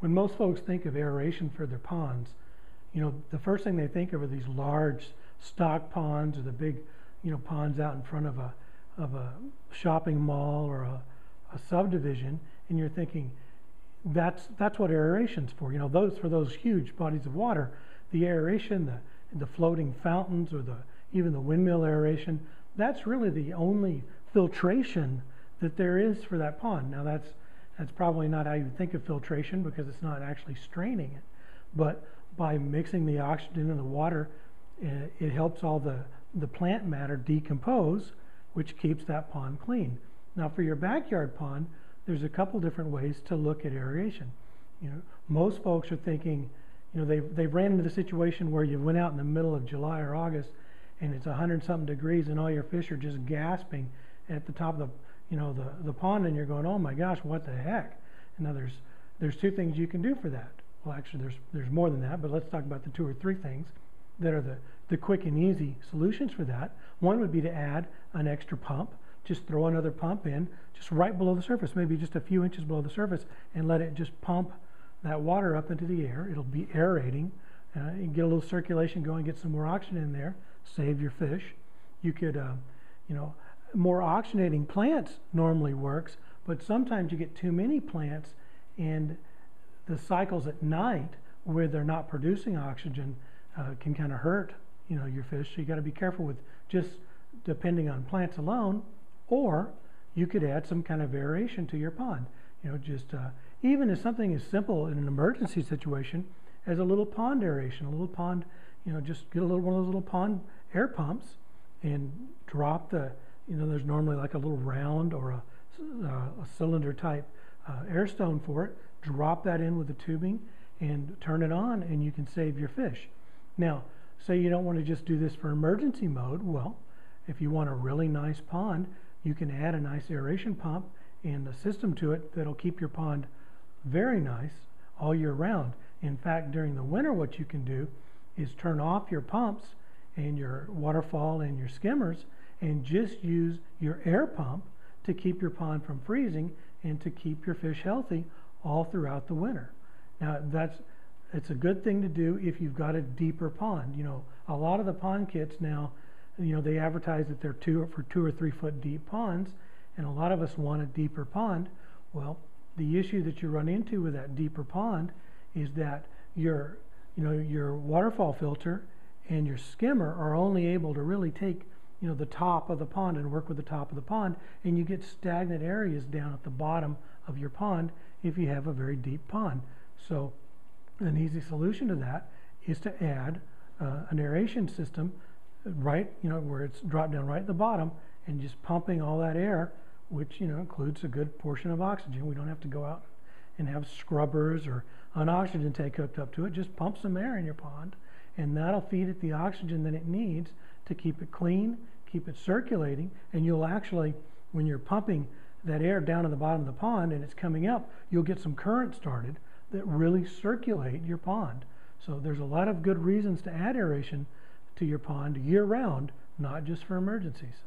When most folks think of aeration for their ponds, the first thing they think of are these large stock ponds or the big, ponds out in front of a shopping mall or a subdivision, and you're thinking that's what aeration's for. For those huge bodies of water, the aeration, the floating fountains, or even the windmill aeration, that's really the only filtration that there is for that pond. Now that's probably not how you think of filtration, because it's not actually straining it, but by mixing the oxygen in the water, it helps all the plant matter decompose, which keeps that pond clean. Now for your backyard pond, there's a couple different ways to look at aeration. Most folks are thinking, they've ran into the situation where you went out in the middle of July or August and it's 100-something degrees and all your fish are just gasping at the top of the pond, and you're going, oh my gosh, what the heck? And now there's two things you can do for that. Well, actually there's more than that, but let's talk about the 2 or 3 things that are the quick and easy solutions for that. One would be to add an extra pump. Just throw another pump in, just right below the surface, maybe just a few inches below the surface, and let it just pump that water up into the air. It'll be aerating. You get a little circulation going, get some more oxygen in there, save your fish. You could, more oxygenating plants normally works, but sometimes you get too many plants, and the cycles at night where they're not producing oxygen can kind of hurt, your fish. So you got to be careful with just depending on plants alone, or you could add some kind of aeration to your pond. Even as something as simple in an emergency situation as a little pond aeration, a little pond, just get one of those little pond air pumps and drop there's normally like a little round or a cylinder type air stone for it. Drop that in with the tubing and turn it on, and you can save your fish. Now, say you don't want to just do this for emergency mode. Well, if you want a really nice pond, you can add a nice aeration pump and a system to it that'll keep your pond very nice all year round. In fact, during the winter, what you can do is turn off your pumps and your waterfall and your skimmers and just use your air pump to keep your pond from freezing and to keep your fish healthy all throughout the winter. Now, it's a good thing to do if you've got a deeper pond. A lot of the pond kits now, they advertise that they're 2 or 3 foot deep ponds, and a lot of us want a deeper pond. Well, the issue that you run into with that deeper pond is that your waterfall filter and your skimmer are only able to really take the top of the pond and work with the top of the pond, and you get stagnant areas down at the bottom of your pond if you have a very deep pond. So an easy solution to that is to add an aeration system right, where it's dropped down right at the bottom and just pumping all that air, which includes a good portion of oxygen. We don't have to go out and have scrubbers or an oxygen tank hooked up to it. Just pump some air in your pond, and that'll feed it the oxygen that it needs to keep it clean, keep it circulating, and you'll actually, when you're pumping that air down to the bottom of the pond and it's coming up, you'll get some current started that really circulate your pond. So there's a lot of good reasons to add aeration to your pond year-round, not just for emergencies.